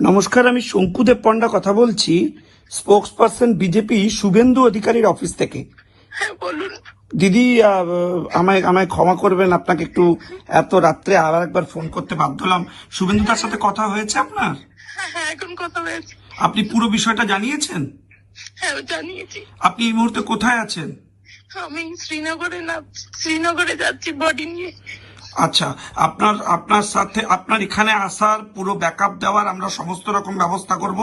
নমস্কার, আমি শঙ্কুদেব পণ্ডা কথা বলছি, স্পোক্স পার্সন বিজেপি শুভেন্দু অধিকারীর অফিস থেকে। হ্যাঁ বলুন। দিদি, আমায় আমায় ক্ষমা করবেন, আপনাকে একটু এত রাত্রে আবার একবার ফোন করতে বাধ্য হলাম। শুভেন্দু তার সাথে কথা হয়েছে আপনার? হ্যাঁ হ্যাঁ এখন কথা হয়েছে। আপনি পুরো বিষয়টা জানিয়েছেন? হ্যাঁ জানিয়েছি। আপনি এই মুহূর্তে কোথায় আছেন? আমি শ্রীনগরে যাচ্ছি বডি নিয়ে। আচ্ছা, আপনার সাথে আপনার এখানে আসার পুরো ব্যাকআপ দেওয়ার আমরা সমস্ত রকম ব্যবস্থা করব।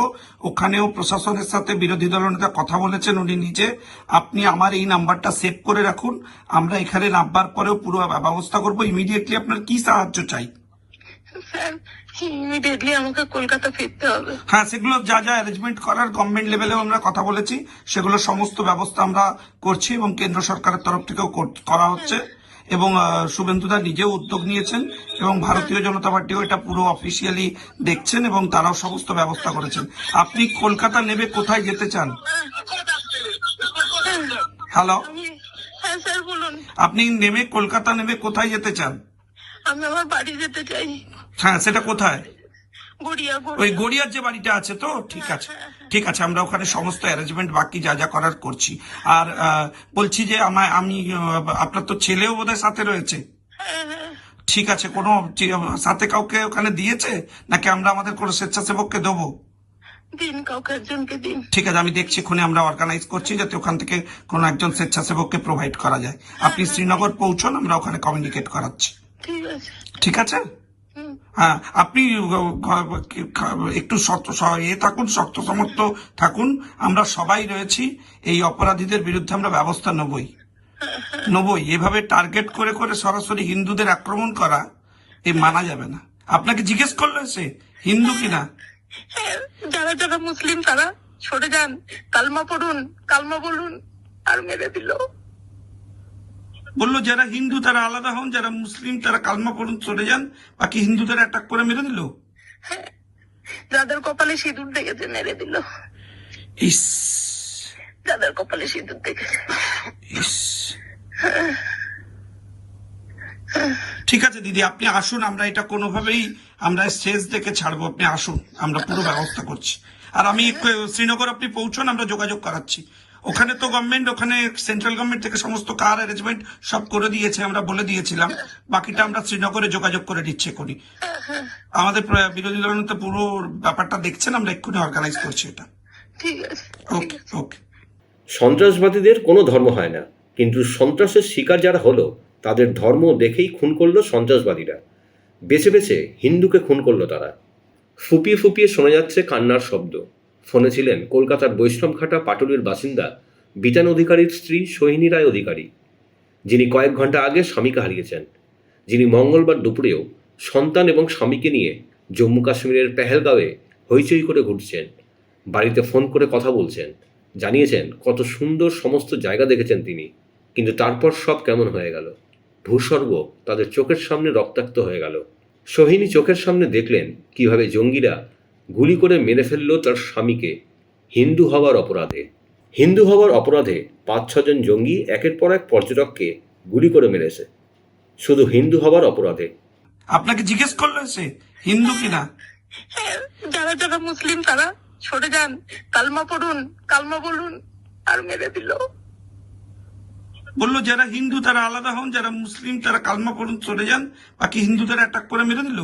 ওখানেও প্রশাসনের সাথে বিরোধী দলনেতা কথা বলেছেন উনি নিজে। আপনি আমার এই নাম্বারটা সেভ করে রাখুন, আমরা এখানে নামবার পরেও পুরো ব্যবস্থা করব। ইমিডিয়েটলি আপনার কি সাহায্য চাই? স্যার ইমিডিয়েটলি আমাকে কলকাতা ফিরতে হবে। হ্যাঁ, সেগুলো যা যা অ্যারেঞ্জমেন্ট করার গভর্নমেন্ট লেভেলেও আমরা কথা বলেছি, সেগুলো সমস্ত ব্যবস্থা আমরা করছি এবং কেন্দ্র সরকারের তরফ থেকেও করা হচ্ছে। এবং শুভেন্দুদা নিজেও উদ্যোগ নিয়েছেন এবং ভারতীয় জনতা পার্টিও এটা পুরো অফিসিয়ালি দেখছেন এবং তারাও সমস্ত ব্যবস্থা করেছেন। আপনি কলকাতা নেমে কোথায় যেতে চান? হ্যালো, হ্যাঁ স্যার বলুন। আপনি কলকাতা নেমে কোথায় যেতে চান? আমি আমার বাড়ি যেতে চাই। হ্যাঁ, সেটা কোথায়? গড়িয়া। ওই গড়িয়ার যে বাড়িটা আছে তো? ঠিক আছে, ঠিক আছে, আমরা ওখানে সমস্ত অ্যারেঞ্জমেন্ট বাকি যা যা করার করছি। আর বলছি যে আমি আপনার তো ছেলেও বোধহয় সাথে রয়েছে। ঠিক আছে, কোনো সাথে কাউকে ওখানে দিয়েছে নাকি আমরা আমাদের কোনো স্বেচ্ছাসেবককে দেবো? দিন, কাউকে একজনকে দিন। ঠিক আছে, আমি দেখছি, এক্ষুনি আমরা অর্গানাইজ করছি যাতে ওখান থেকে কোনো একজন স্বেচ্ছাসেবককে প্রোভাইড করা যায়। আপনি শ্রীনগর পৌঁছন, আমরা ওখানে কমিউনিকেট করাচ্ছি। ঠিক আছে। ঠিক আছে। হ্যাঁ, আপনি একটু থাকুন, শক্ত সমর্থ থাকুন। আমরা সবাই রয়েছি, এই অপরাধীদের বিরুদ্ধে আমরা ব্যবস্থা নেবই। এভাবে টার্গেট করে করে সরাসরি হিন্দুদের আক্রমণ করা এ মানা যাবে না। আপনাকে জিজ্ঞেস করলো সে হিন্দু কিনা? যারা যারা মুসলিম তারা সরে যান, কালমা পড়ুন, কালমা বলুন, আর মেরে দিল। বললো যারা হিন্দু তারা আলাদা হন, যারা মুসলিম তারা কালমা পড়ুন, সরে যান, বাকি হিন্দুদের অ্যাটাক করে মেরে দিল। যাদের কপালে সিঁদুর দেখেছে মেরে দিল। ইস, যাদের কপালে সিঁদুর দেখেছে। ইস। ঠিক আছে দিদি, আপনি আসুন, আমরা এটা কোনোভাবেই আমরা শেষ দেখে ছাড়বো। আপনি আসুন, আমরা পুরো ব্যবস্থা করছি। আর আমি শ্রীনগর আপনি পৌঁছন, আমরা যোগাযোগ করাচ্ছি। ওখানে তো গভর্নমেন্ট, ওখানে সেন্ট্রাল গভর্নমেন্ট থেকে সমস্ত কার অ্যারেঞ্জমেন্ট সব করে দিয়েছে, আমরা বলে দিয়েছিলাম। বাকিটা আমরা শ্রীনগরে যোগাযোগ করে দিচ্ছি এক্ষুনি। আমাদের বিরোধী দলনেতা পুরো ব্যাপারটা দেখছেন, আমরা এক্ষুনি অর্গানাইজ করছি এটা। ঠিক আছে। ওকে ওকে। সন্ত্রাসবাদীদের কোনো ধর্ম হয় না, কিন্তু সন্ত্রাসের শিকার যারা হলো তাদের ধর্ম দেখেই খুন করলো সন্ত্রাসবাদীরা। বেছে বেছে হিন্দুকে খুন করলো তারা। ফুপিয়ে ফুপিয়ে শোনা যাচ্ছে কান্নার শব্দ। ফোনে ছিলেন কলকাতার বৈষ্ণবঘাটা পাটুলির বাসিন্দা বিতান অধিকারীর স্ত্রী সোহিনী রায় অধিকারী, যিনি কয়েক ঘন্টা আগে স্বামীকে হারিয়েছেন, যিনি মঙ্গলবার দুপুরেও সন্তান এবং স্বামীকে নিয়ে জম্মু কাশ্মীরের পেহেলগাঁওয়ে হইচই করে ঘুরছেন। বাড়িতে ফোন করে কথা বলছেন, জানিয়েছেন কত সুন্দর সমস্ত জায়গা দেখেছেন তিনি। কিন্তু তারপর সব কেমন হয়ে গেল। ভূস্বর্গ তাদের চোখের সামনে রক্তাক্ত হয়ে গেল। সোহিনী চোখের সামনে দেখলেন কিভাবে জঙ্গিরা গুলি করে মেরে ফেলল তার স্বামীকে হিন্দু হওয়ার অপরাধে। হিন্দু হওয়ার অপরাধে 5-6 জন জঙ্গি একের পর এক পর্যটককে গুলি করে মেরেছে, শুধু হিন্দু হওয়ার অপরাধে। আপনাকে জিজ্ঞেস করলো সে হিন্দু কিনা? যারা যারা মুসলিম তারা সরে যান, কালমা পড়ুন, কালমা বলুন, আর মেরে দিল। বললো যারা হিন্দু তারা আলাদা হন, যারা মুসলিম তারা কালমা পড়ুন, সরে যান, বাকি হিন্দুদের অ্যাটাক করে মেরে দিল।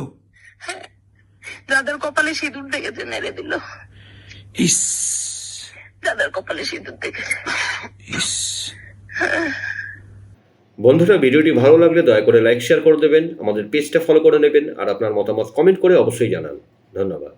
যাদের কপালে সিঁদুর দেখেছে মেরে দিল। ইস, যাদের কপালে সিঁদুর দেখেছে। ইস। বন্ধুরা, ভিডিওটি ভালো লাগলে দয়া করে লাইক শেয়ার করে দেবেন, আমাদের পেজটা ফলো করে নেবেন আর আপনার মতামত কমেন্ট করে অবশ্যই জানান। ধন্যবাদ।